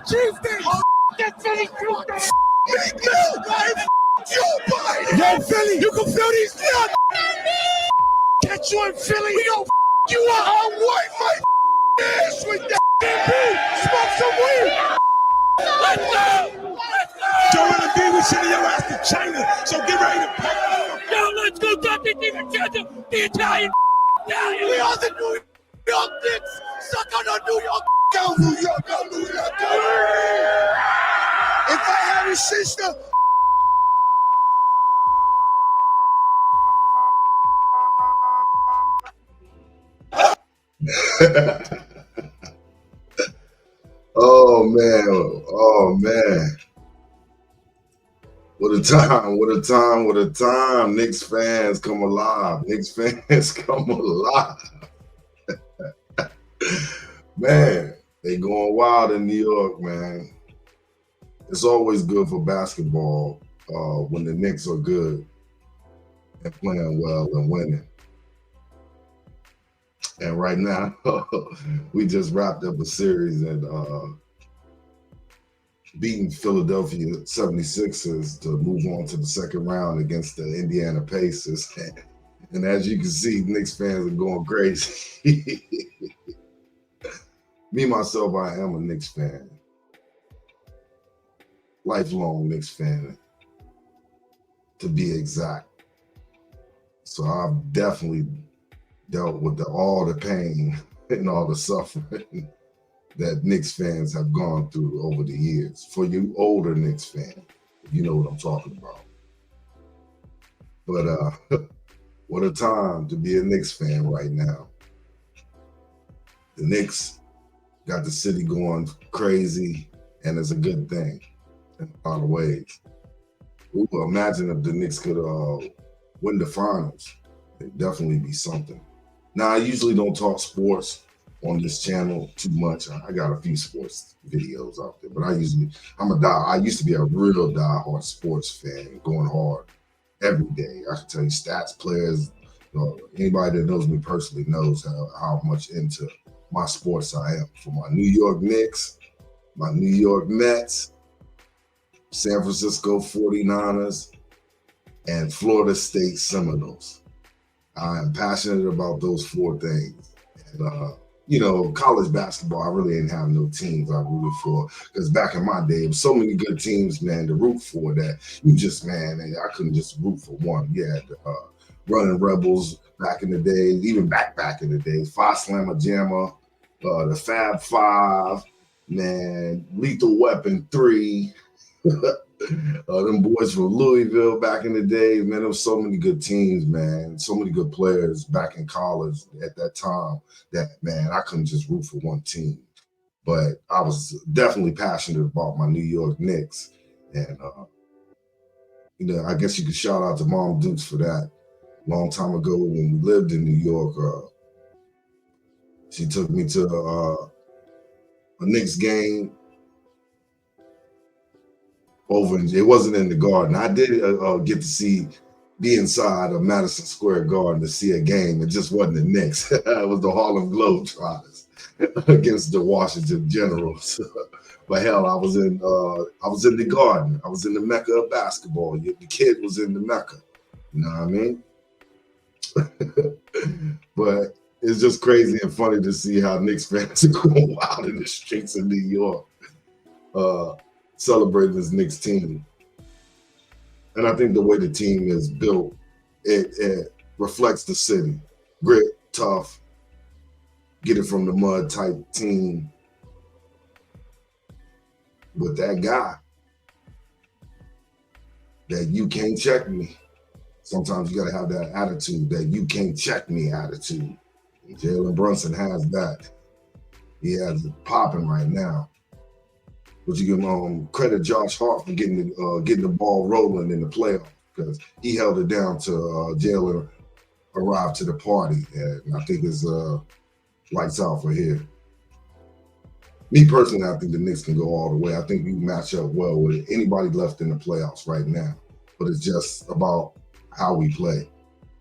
Tuesday. Oh, that's Philly Tuesday. Meek Mill, right? Joe Biden. Yo, Philly, you can feel these nuts. Catch you in Philly. We gon' you up. I'll wipe my ass with that. Smoke some weed. Let's go. Let's go. Joel Embiid, we sending your ass to China. So get ready to pack. Yo, let's go talk to the Italian. We are the New York Knicks. Suck on the New York. Go New York, go New York, go. If I had a sister. Oh man. What a time. Knicks fans come alive. Man, they going wild in New York, man. It's always good for basketball when the Knicks are good and playing well and winning. And right now, we just wrapped up a series and beating Philadelphia 76ers to move on to the second round against the Indiana Pacers. And as you can see, Knicks fans are going crazy. Me, myself, I am a Knicks fan. Lifelong Knicks fan, to be exact. So I've definitely dealt with all the pain and all the suffering that Knicks fans have gone through over the years. For you older Knicks fans, you know what I'm talking about. But what a time to be a Knicks fan right now. The Knicks got the city going crazy, and it's a good thing in a lot of ways. Ooh, imagine if the Knicks could win the finals. It'd definitely be something. Now, I usually don't talk sports on this channel too much. I got a few sports videos out there, but I used to be a real diehard sports fan, going hard every day. I can tell you stats, players, anybody that knows me personally knows how much into my sports I am. For my New York Knicks, my New York Mets, San Francisco 49ers, and Florida State Seminoles. I am passionate about those four things. And, college basketball, I really didn't have no teams I rooted for, because back in my day, there was so many good teams, man, to root for that I couldn't just root for one. You had Running Rebels back in the day, even back in the day, Phi Slamma Jamma, the Fab Five, man, Lethal Weapon 3, them boys from Louisville back in the day, man, there was so many good teams, man, so many good players back in college at that time that, man, I couldn't just root for one team. But I was definitely passionate about my New York Knicks. And, I guess you could shout out to Mom Dukes for that. Long time ago when we lived in New York, she took me to a Knicks game it wasn't in the Garden. I did get to be inside of Madison Square Garden to see a game. It just wasn't the Knicks. It was the Harlem Globetrotters against the Washington Generals. But hell, I was in the Garden. I was in the Mecca of basketball. The kid was in the Mecca. You know what I mean? But it's just crazy and funny to see how Knicks fans are going wild in the streets of New York, celebrating this Knicks team. And I think the way the team is built, it reflects the city. Grit, tough, get it from the mud type team. But that guy, that you can't check me. Sometimes you got to have that attitude, that you can't check me attitude. And Jalen Brunson has that. He has it popping right now. But you give him credit Josh Hart for getting the ball rolling in the playoffs, because he held it down to Jalen arrived to the party. And I think it's lights out for here. Me personally, I think the Knicks can go all the way. I think we match up well with anybody left in the playoffs right now. But it's just about how we play.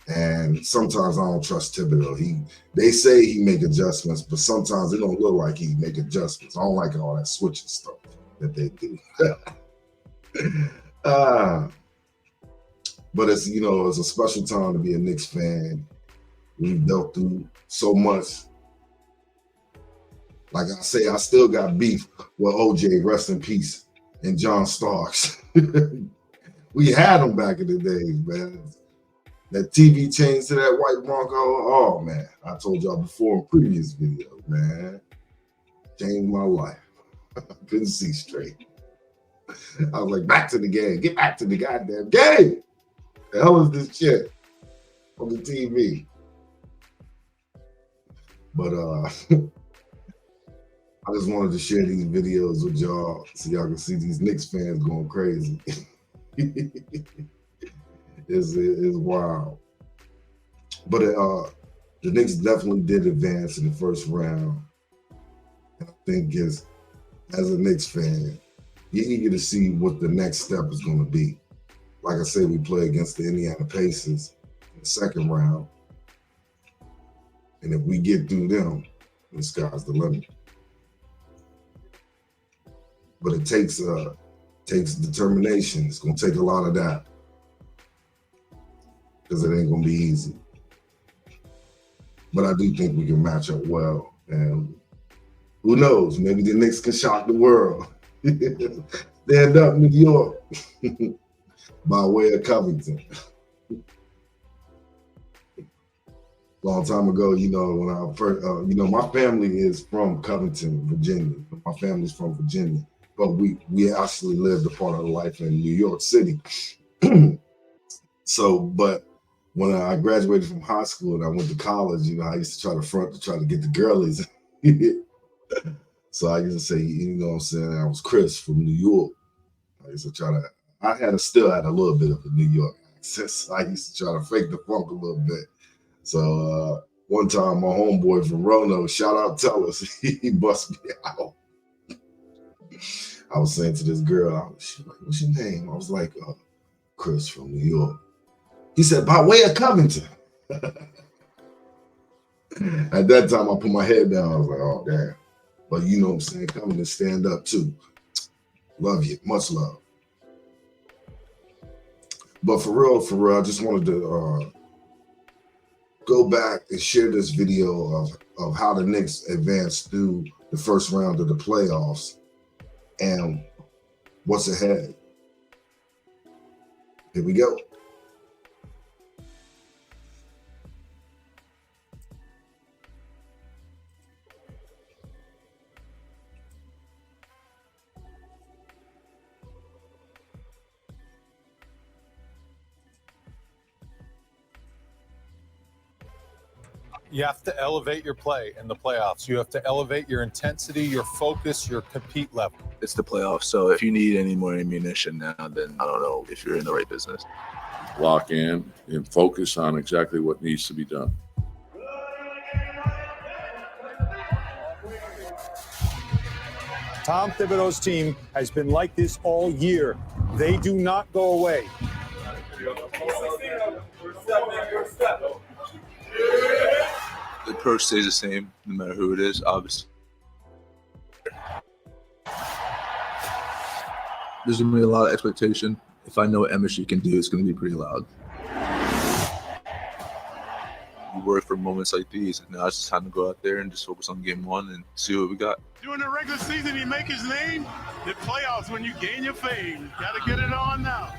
And sometimes I don't trust Thibodeau. They say he make adjustments, but sometimes it don't look like he make adjustments. I don't like all that switching stuff that they do. But it's, you know, it's a special time to be a Knicks fan. We've dealt through so much. Like I say, I still got beef with OJ, rest in peace, and John Starks. We had them back in the days, man. That TV change to that white Bronco, oh man. I told y'all before in previous videos, man. Changed my life. I couldn't see straight. I was like, back to the game. Get back to the goddamn game. The hell is this shit on the TV? But I just wanted to share these videos with y'all so y'all can see these Knicks fans going crazy. It's wild. But the Knicks definitely did advance in the first round. And I think as a Knicks fan, you're eager to see what the next step is going to be. Like I said, we play against the Indiana Pacers in the second round. And if we get through them, the sky's the limit. But it takes determination. It's going to take a lot of that. Because it ain't going to be easy. But I do think we can match up well. And who knows? Maybe the Knicks can shock the world. Stand up, New York. By way of Covington. Long time ago, you know, when I first, you know, my family is from Covington, Virginia. My family's from Virginia. But we actually lived a part of life in New York City. So, but when I graduated from high school and I went to college, you know, I used to try to front to try to get the girlies. So I used to say, you know what I'm saying, I was Chris from New York. I used to try to, still had a little bit of a New York accent. So I used to try to fake the funk a little bit. So one time my homeboy from Roanoke, shout out Tellus, he bust me out. I was saying to this girl, she was like, what's your name? I was like, Chris from New York. He said, by way of Covington. At that time, I put my head down. I was like, oh, damn. But you know what I'm saying? Covington, stand up too. Love you. Much love. But for real, I just wanted to go back and share this video of how the Knicks advanced through the first round of the playoffs and what's ahead. Here we go. You have to elevate your play in the playoffs. You have to elevate your intensity, your focus, your compete level. It's the playoffs, so if you need any more ammunition now, then I don't know if you're in the right business. Lock in and focus on exactly what needs to be done. Tom Thibodeau's team has been like this all year. They do not go away. The approach stays the same no matter who it is, obviously. There's going to be a lot of expectation. If I know what MSG can do, it's going to be pretty loud. We work for moments like these, and now it's just time to go out there and just focus on game one and see what we got. During the regular season, he make his name. The playoffs, when you gain your fame, gotta get it on now.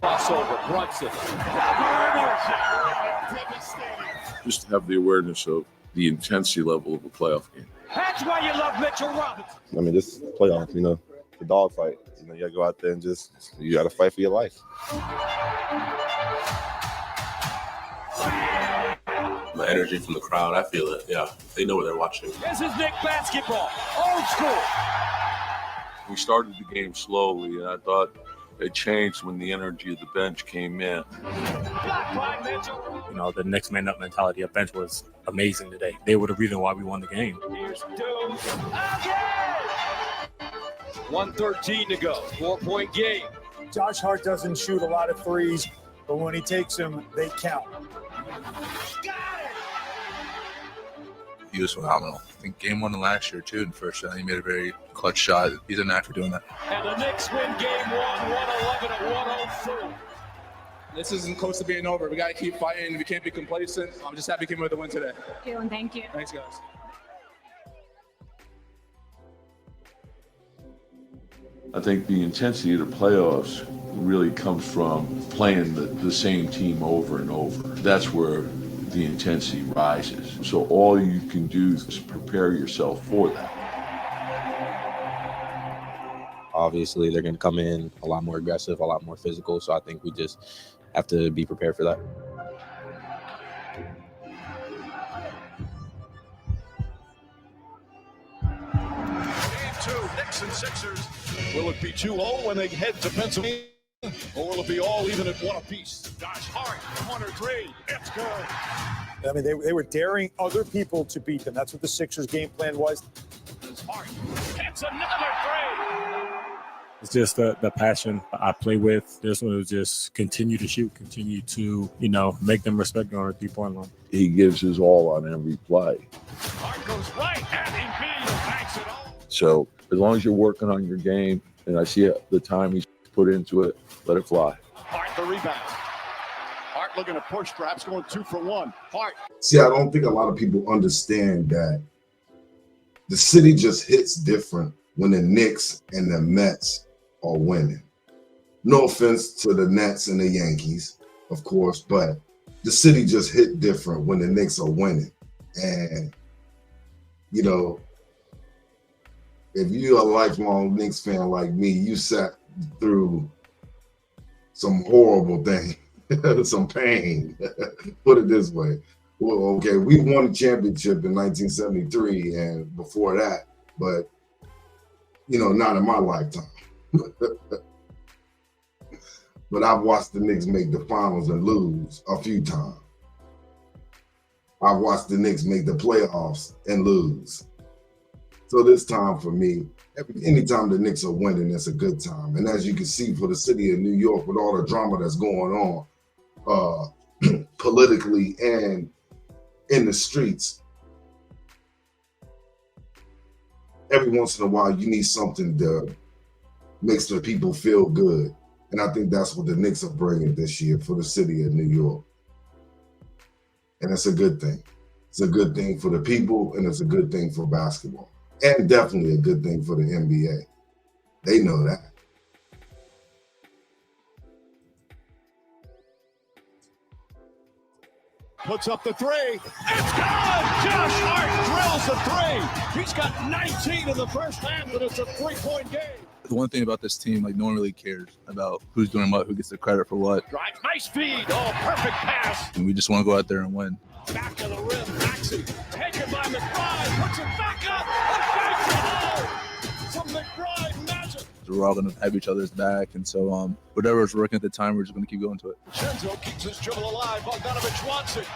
Crossover, Brunson. Just have the awareness of the intensity level of a playoff game. That's why you love Mitchell Robinson. I mean, this is playoffs, you know, the dog fight. You know, you gotta go out there and you gotta fight for your life. My energy from the crowd, I feel it. Yeah, they know what they're watching. This is Knicks basketball, old school. We started the game slowly, and I thought it changed when the energy of the bench came in. You know, the next man up mentality of bench was amazing today. They were the reason why we won the game. Here's Doom again. 1:13 to go, 4-point game. Josh Hart doesn't shoot a lot of threes, but when he takes them, they count. He was phenomenal. I think game one of last year, too, in the first shot, he made a very clutch shot. He's a knack for doing that. And the Knicks win game one, 111 to 103. This isn't close to being over. We got to keep fighting. We can't be complacent. I'm just happy we came with the win today. Thank you, and thank you. Thanks, guys. I think the intensity of the playoffs really comes from playing the same team over and over. That's where the intensity rises. So all you can do is prepare yourself for that. Obviously, they're going to come in a lot more aggressive, a lot more physical. So I think we just have to be prepared for that. Game two, Knicks and Sixers. Will it be 2-0 when they head to Pennsylvania? Or will it be all even at one apiece? Josh Hart, corner three. It's good. I mean, they were daring other people to beat them. That's what the Sixers' game plan was. Hart hits another three. It's just the passion I play with. This one is just continue to shoot, continue to, make them respect you on a 3-point line. He gives his all on every play. Hart goes right, and Embiid banks it all. So as long as you're working on your game, and I see the time he's put into it, let it fly. Hart the rebound. Hart looking to push, perhaps going 2 for 1. Hart. See, I don't think a lot of people understand that the city just hits different when the Knicks and the Mets are winning. No offense to the Nets and the Yankees, of course, but the city just hit different when the Knicks are winning. And, if you're a lifelong Knicks fan like me, you sat through some horrible thing, some pain, put it this way. Well, okay, we won a championship in 1973 and before that, but, not in my lifetime. But I've watched the Knicks make the finals and lose a few times. I've watched the Knicks make the playoffs and lose. So this time for me, anytime the Knicks are winning, it's a good time. And as you can see for the city of New York, with all the drama that's going on politically and in the streets, every once in a while you need something that makes the people feel good. And I think that's what the Knicks are bringing this year for the city of New York. And it's a good thing. It's a good thing for the people, and it's a good thing for basketball. And definitely a good thing for the NBA. They know that. Puts up the three. It's good! Josh Hart drills the three. He's got 19 in the first half, and it's a 3-point game. The one thing about this team, no one really cares about who's doing what, who gets the credit for what. Drive, nice feed. Oh, perfect pass. And we just want to go out there and win. Back of the rim, Maxey. Taken by McBride. Puts it back up and banks it home. Some McBride magic. We're all going to have each other's back. And so whatever's working at the time, we're just going to keep going to it. Chenzo keeps his dribble alive. Bogdanovich wants it.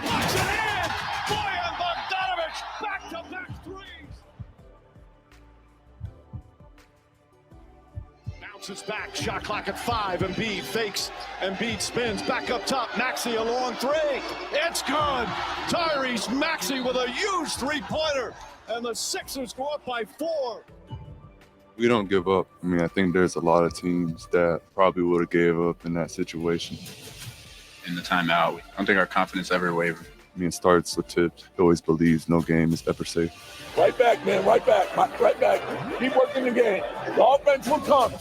Locks it in. Boyan Bogdanovich. Back-to-back threes. Bounces back. Shot clock at 5. Embiid fakes. Embiid spins. Back up top. Maxey a long three. It's good. Tyrese Maxey with a huge three-pointer. And the Sixers go up by 4. We don't give up. I think there's a lot of teams that probably would have gave up in that situation. In the timeout, I don't think our confidence ever wavered. It starts with Tibbs. He always believes no game is ever safe. Right back, man. Right back. Right back. Keep working the game. The offense will come.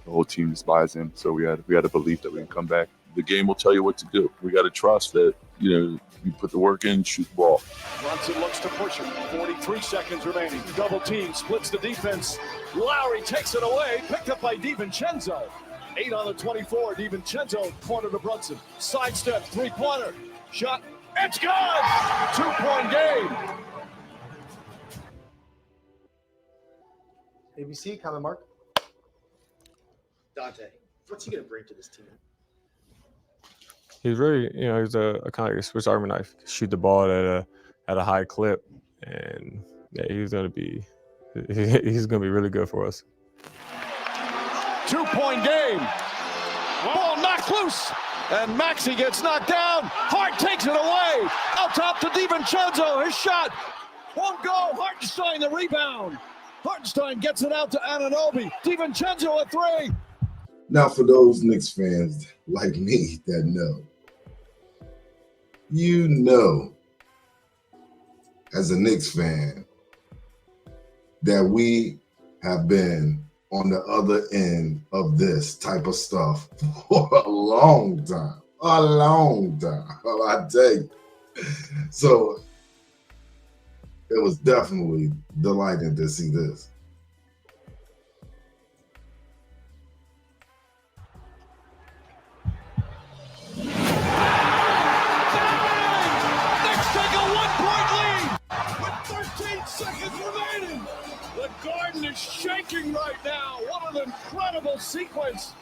The whole team just buys in. So we had a belief that we can come back. The game will tell you what to do. We got to trust that, you put the work in, shoot the ball. Brunson looks to push it. 43 seconds remaining. Double team, splits the defense. Lowry takes it away. Picked up by DiVincenzo. 8 on the 24. DiVincenzo, corner to Brunson. Sidestep, three-pointer. Shot. It's good! 2-point game. ABC, comment mark. Dante, what's he going to bring to this team? He's very, he's a kind of like a Swiss Army knife. Shoot the ball at a high clip, and he's gonna be really good for us. 2-point game. Ball knocked loose, and Maxey gets knocked down. Hart takes it away. Out top to DiVincenzo. His shot won't go. Hartenstein the rebound. Hartenstein gets it out to Anunoby. DiVincenzo a three. Now, for those Knicks fans like me that know, you know, as a Knicks fan, that we have been on the other end of this type of stuff for a long time. A long time, I tell you. So it was definitely delighting to see this. Knicks take a 1-point lead with 13 seconds remaining. The Garden is shaking right now. What an incredible sequence.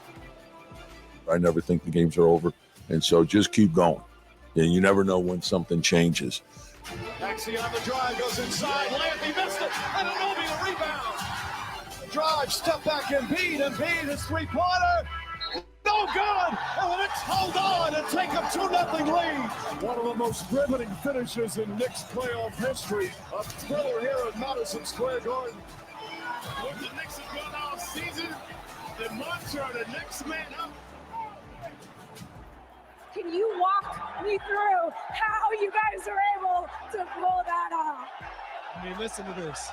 I never think the games are over, and so just keep going. And you never know when something changes. Maxey on the drive, goes inside. Lamb, missed it. Anunoby the rebound. Drive, step back, Embiid his three-pointer. No good! And the Knicks hold on and take a 2-0 lead. One of the most riveting finishes in Knicks playoff history. A thriller here at Madison Square Garden. What the Knicks have done all season, the mantra, the next man up. Can you walk me through how you guys are able to pull that off? I mean, listen to this.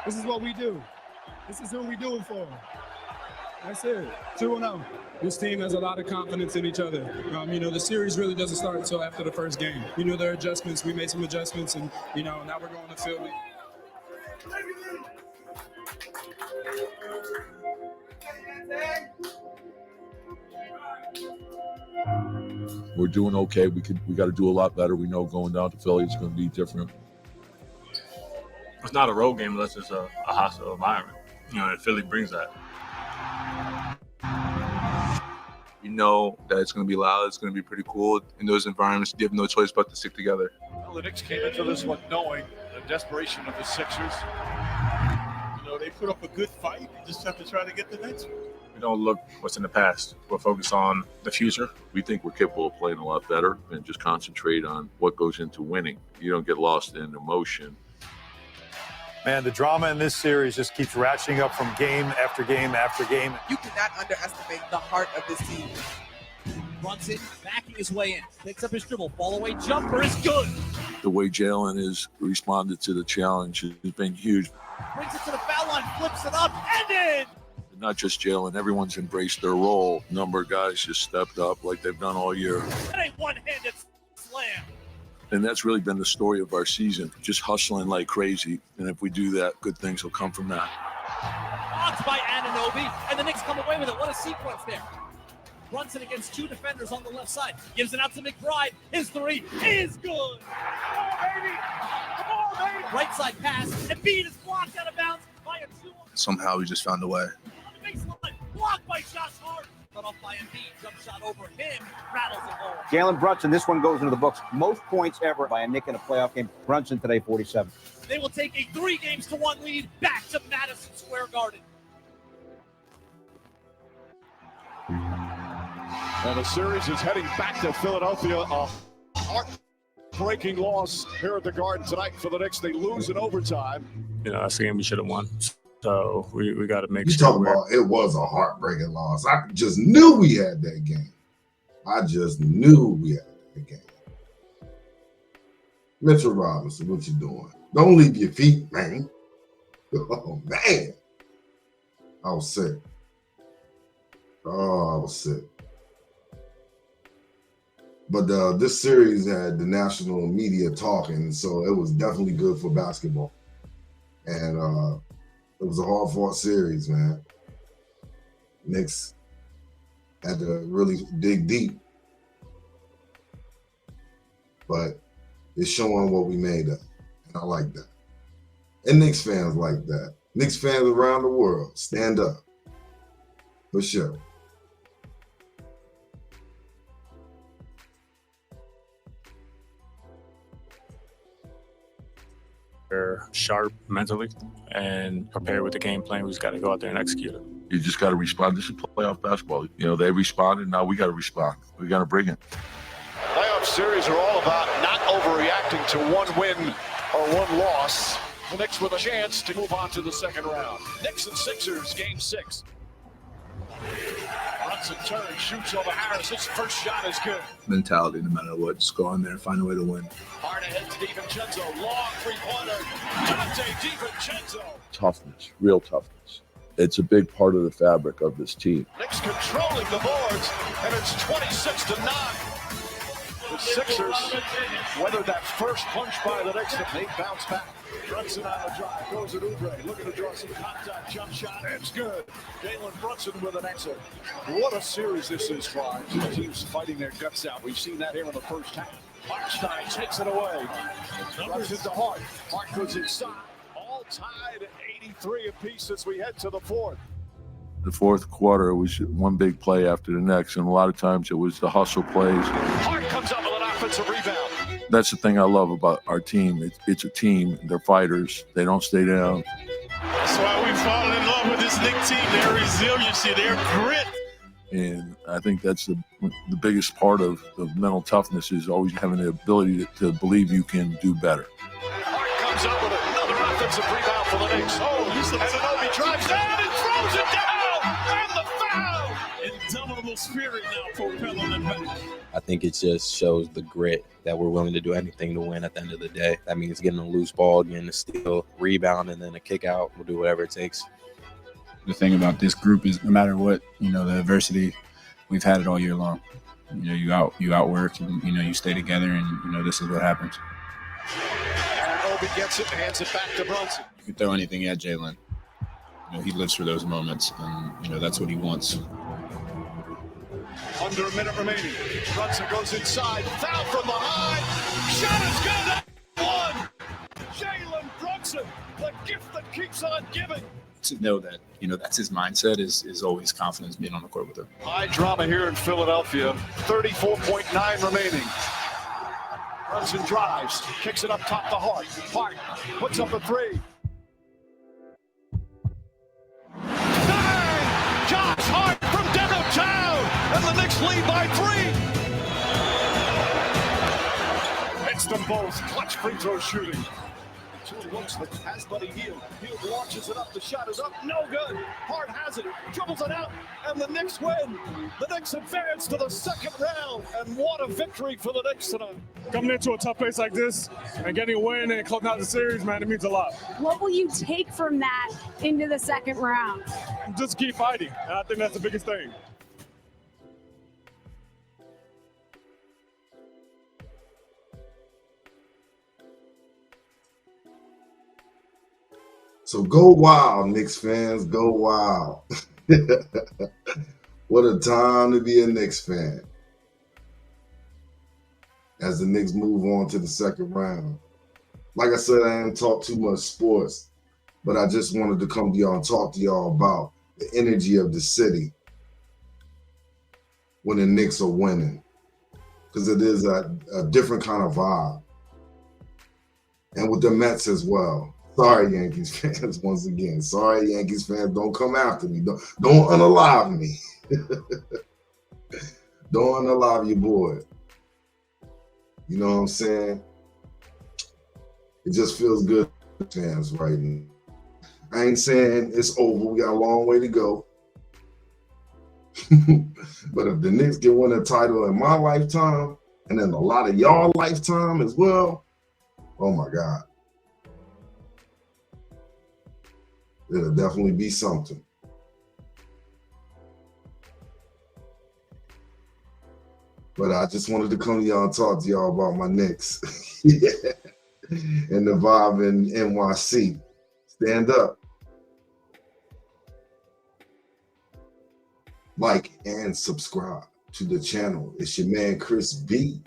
This is what we do. This is who we do it for. That's it. 2-0. This team has a lot of confidence in each other. The series really doesn't start until after the first game. There are adjustments. We made some adjustments, and, now we're going to Philly. We're doing okay. We got to do a lot better. We know going down to Philly is going to be different. It's not a road game unless it's a hostile environment. And Philly brings that. You know that it's going to be loud. It's going to be pretty cool. In those environments, you have no choice but to stick together. Well, the Knicks came into this one knowing the desperation of the Sixers. They put up a good fight. You just have to try to get the next one. We don't look what's in the past. We're focused on the future. We think we're capable of playing a lot better and just concentrate on what goes into winning. You don't get lost in emotion. Man, the drama in this series just keeps ratcheting up from game after game after game. You cannot underestimate the heart of this team. Brunson backing his way in, picks up his dribble, fall away jumper is good. The way Jalen has responded to the challenge has been huge. Brings it to the foul line, flips it up, and in! Not just Jalen, everyone's embraced their role. A number of guys just stepped up like they've done all year. That a one-handed slam. And that's really been the story of our season, just hustling like crazy. And if we do that, good things will come from that. Blocked by Anunoby, and the Knicks come away with it. What a sequence there. Brunson against two defenders on the left side. Gives it out to McBride. His three is good. Come on, baby. Come on, baby. Right side pass. Embiid is blocked out of bounds by a 2. Somehow we just found a way. On the baseline. Blocked by Josh Hart. Cut off by Embiid. Jump shot over him. Rattles it home. Jalen Brunson, this one goes into the books. Most points ever by a Knick in a playoff game. Brunson today, 47. They will take a 3-1 lead back to Madison Square Garden. And the series is heading back to Philadelphia. A heartbreaking loss here at the Garden tonight for the Knicks. They lose in overtime. That's a game we should have won. So we got to make You sure. talking about it was a heartbreaking loss. I just knew we had that game. Mitchell Robinson, what you doing? Don't leave your feet, man. Oh, man. I was sick. But this series had the national media talking, so it was definitely good for basketball. And it was a hard-fought series, man. Knicks had to really dig deep. But it's showing what we made of, and I like that. And Knicks fans like that. Knicks fans around the world, stand up. For sure. They're sharp mentally and prepared with the game plan. We just got to go out there and execute it. You just got to respond. This is playoff basketball. You know, they responded. Now we got to respond. We got to bring it. Playoff series are all about not overreacting to one win or one loss. The Knicks with a chance to move on to the second round. Knicks and Sixers, game 6. Brunson turns, shoots over Harris. His first shot is good. Mentality, no matter what. Just go in there and find a way to win. Hard ahead to DiVincenzo. Long three-pointer. Dante DiVincenzo. Toughness, real toughness. It's a big part of the fabric of this team. Knicks controlling the boards, and it's 26-9. The Sixers weathered that first punch by the Knicks, and they bounce back. Brunson on the drive, goes at Oubre, looking to draw some contact, jump shot, it's good. Jalen Brunson with an answer. What a series this is, Clyde. The teams fighting their guts out. We've seen that here in the first half. Hartenstein takes it away. Brunson to Hart. Hart goes inside. All tied at 83 apiece as we head to the fourth. The fourth quarter was one big play after the next, and a lot of times it was the hustle plays. Hart comes up with an offensive rebound. That's the thing I love about our team. It's a team. They're fighters. They don't stay down. That's why we've fallen in love with this Knicks team. Their resiliency, their grit. And I think that's the biggest part of mental toughness is always having the ability to believe you can do better. Hart comes up with another offensive rebound for the Knicks. Oh, Anunoby drives down and throws it down. And the foul. Indomitable spirit now propelling them back. I think it just shows the grit that we're willing to do anything to win at the end of the day. That means getting a loose ball, getting a steal, rebound, and then a kick out. We'll do whatever it takes. The thing about this group is no matter what, the adversity, we've had it all year long. You outwork and, you stay together and, this is what happens. Anunoby gets it, hands it back to Brunson. You can throw anything at Jalen. He lives for those moments and, that's what he wants. Under a minute remaining. Brunson goes inside. Foul from behind. Shot is good. One. Jalen Brunson, the gift that keeps on giving. To know that, that's his mindset is always confidence being on the court with him. High drama here in Philadelphia. 34.9 remaining. Brunson drives. Kicks it up top to Hart. Hart puts up a three. Bang! Josh Hart from downtown. And the Knicks lead by 3. Hits them both. Clutch free throw shooting. Two looks that has Buddy Hield. Hield launches it up. The shot is up. No good. Hart has it. Dribbles it out. And the Knicks win. The Knicks advance to the second round. And what a victory for the Knicks tonight. Coming into a tough place like this and getting a win and closing out the series, man, it means a lot. What will you take from that into the second round? Just keep fighting. And I think that's the biggest thing. So go wild, Knicks fans. Go wild. What a time to be a Knicks fan. As the Knicks move on to the second round. Like I said, I ain't talk too much sports, but I just wanted to come to y'all and talk to y'all about the energy of the city when the Knicks are winning. Because it is a different kind of vibe. And with the Mets as well. Sorry, Yankees fans, once again. Sorry, Yankees fans, don't come after me. Don't unalive me. Don't unalive your boy. You know what I'm saying? It just feels good, fans, right now. I ain't saying it's over. We got a long way to go. But if the Knicks get win a title in my lifetime, and then a lot of y'all lifetime as well, oh my God. It'll definitely be something. But I just wanted to come to y'all and talk to y'all about my Knicks. And the vibe in NYC. Stand up. Like and subscribe to the channel. It's your man Chris B,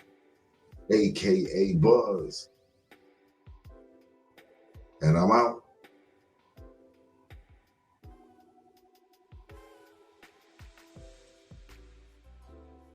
aka Buzz. And I'm out.